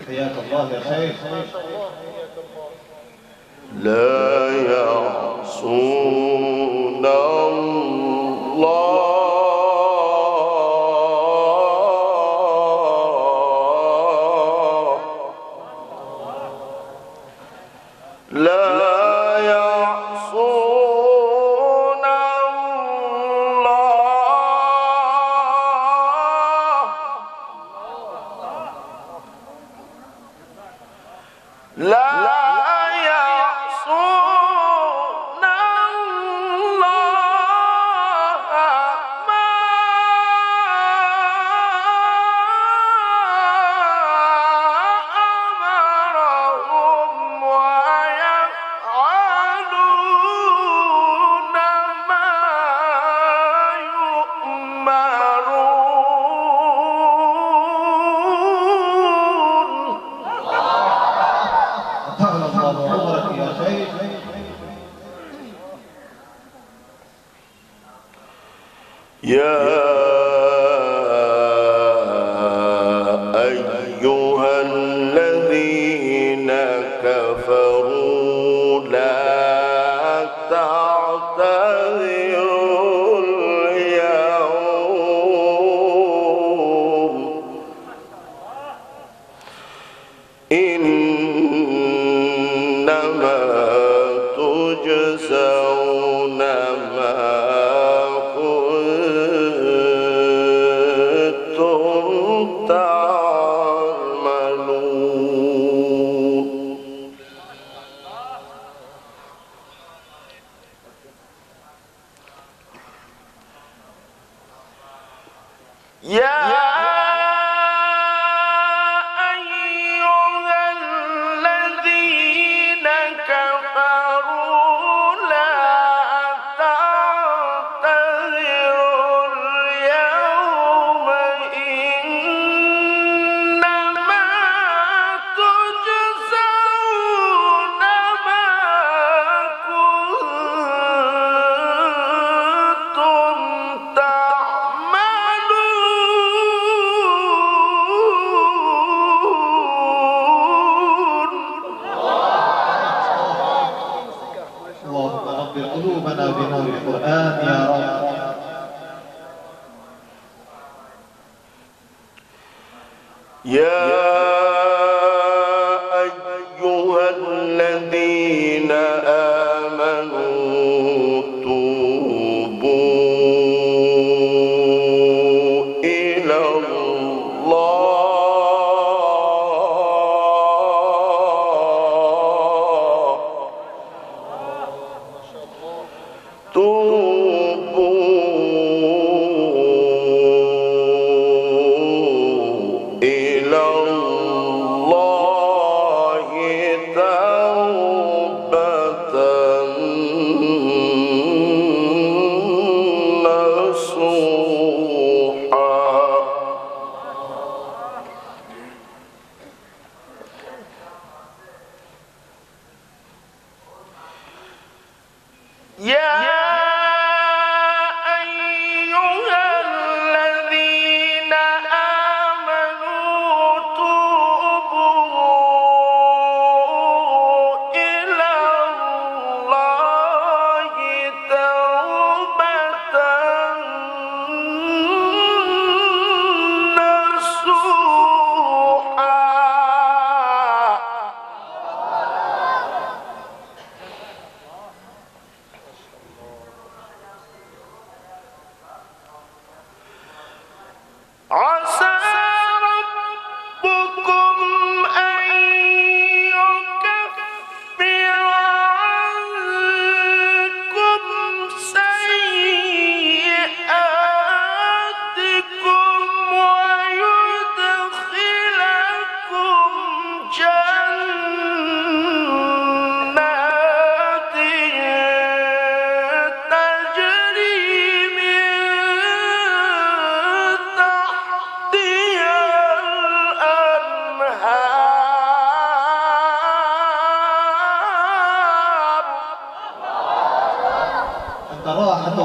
حياك الله يا شيخ. لا يعصون الله لا يعصون الله لا يا أيها الذين كفروا لا تعتذروا اليوم إنما تجزون ما قلوبنا بنور القرآن يا رب. يا أيها الذين آمنوا توبوا إلى الله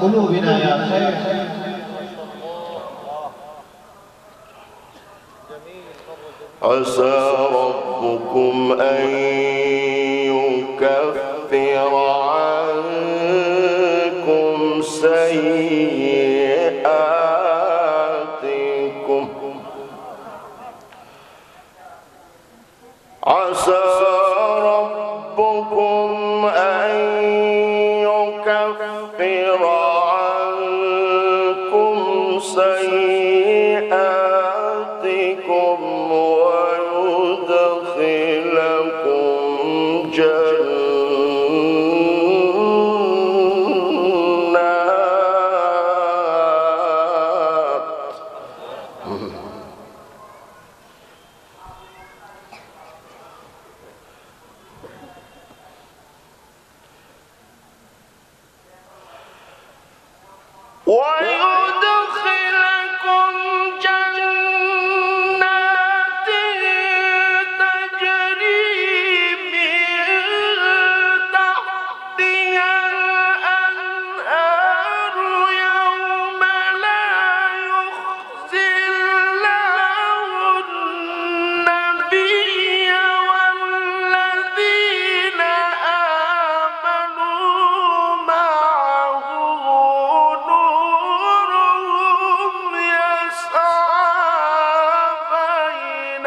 قلوبنا يا شيخ. عسى ربكم أن يكفر عنكم سيئاتكم عسى ربكم أن يكفر عنكم سيئاتكم ويدخلكم جنات تجري من تحتها الأنهار يوم لا يخزي الله النبي والذين آمنوا معه نورهم يسعى بين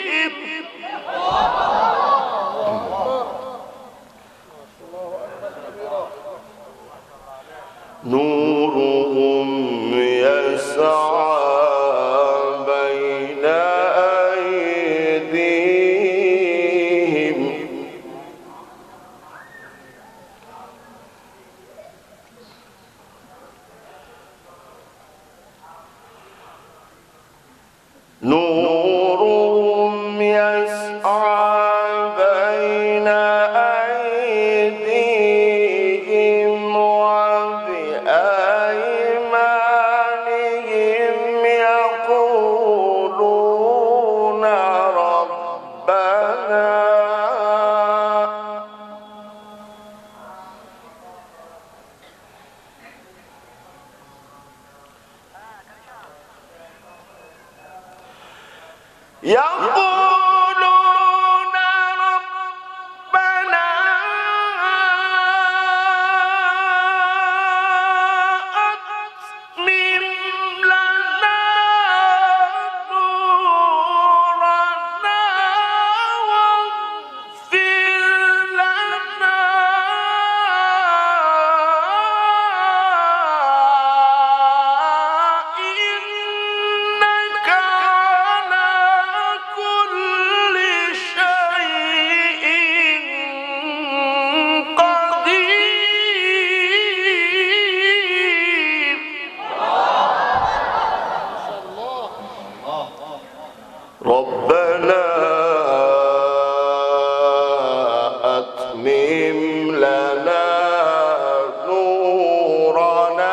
أيديهم نورهم يسعى بين أيديهم نورهم يسعى بين أيديهم وبأيمانهم يقولون ربنا يقولون ربنا أتمم لنا نورنا واغفر لنا إنك على كل شيء قدير ربنا أتمم لنا نورنا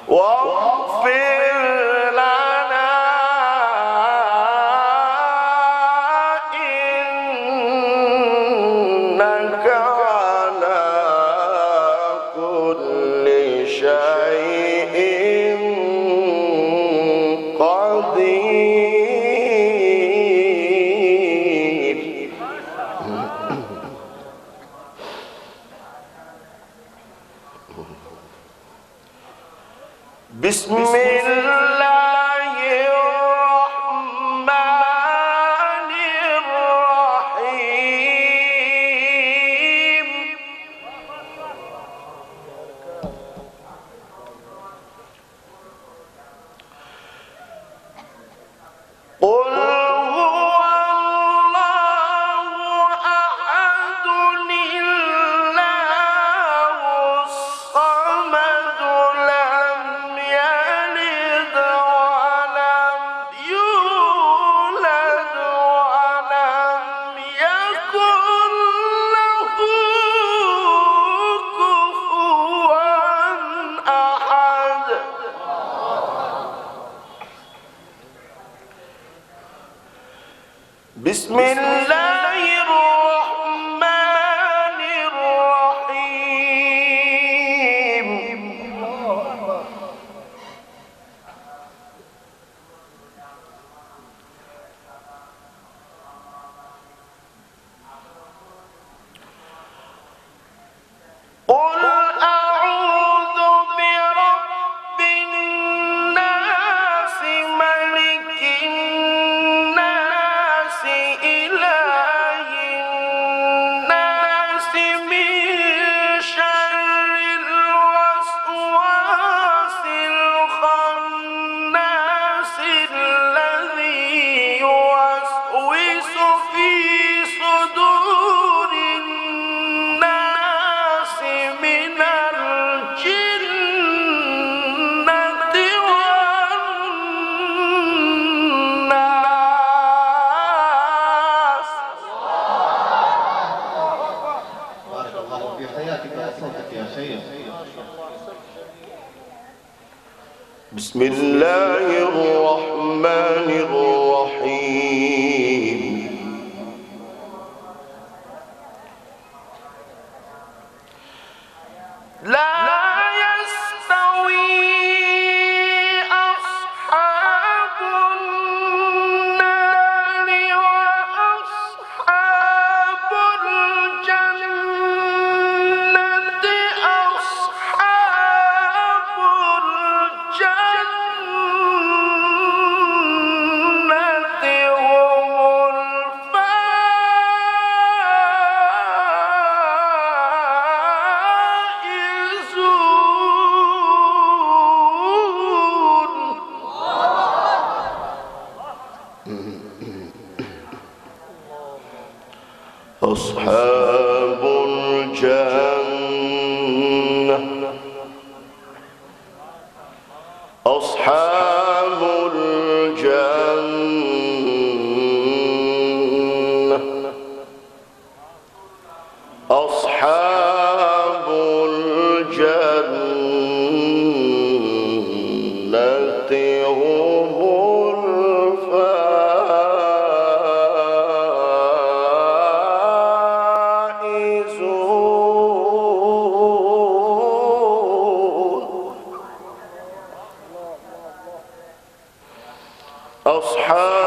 واغفر لنا إنك على كل شيء قدير بسم الله الرحمن الرحيم قل هو الله أحد الله الصمد لم يلد بسم الله الرحمن الرحيم قل أعوذ برب الناس ملك الناس إله الناس من شر الوسواس الخناس الذي يوسوس في صدور الناس من الجنة والناس. بارك الله في حياتك وصوتك يا شيخ. بسم الله الرحمن الرحيم لا يستوي أصحاب النار وأصحاب الجنة أصحاب الجنة هم الفائزون. أصحاب الجنة أصحاب الجنة أصحاب الجنة هم الفائزون. أصحاب